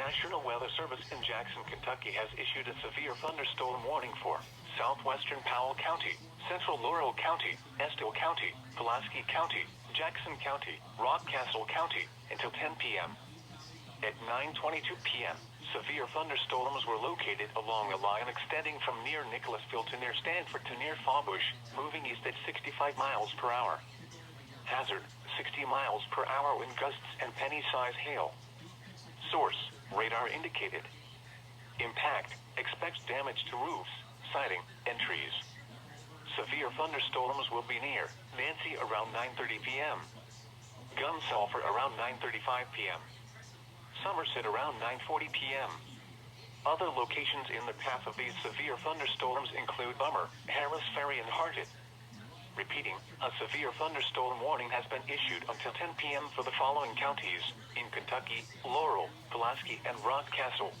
National Weather Service in Jackson, Kentucky has issued a severe thunderstorm warning for southwestern Powell County, central Laurel County, Estill County, Pulaski County, Jackson County, Rockcastle County until 10 p.m. At 9:22 p.m., severe thunderstorms were located along a line extending from near Nicholasville to near Stanford to near Fawbush, moving east at 65 miles per hour. Hazard, 60 miles per hour wind gusts and penny-size hail. Source, radar indicated. Impact, expects damage to roofs, siding, and trees. Severe thunderstorms will be near Nancy around 9:30 p.m. Gun Sulphur around 9:35 p.m. Somerset around 9:40 p.m. Other locations in the path of these severe thunderstorms include Bummer, Harris Ferry and Hargett. Repeating, a severe thunderstorm warning has been issued until 10 p.m. for the following counties in Kentucky: Laurel, Pulaski, and Rockcastle.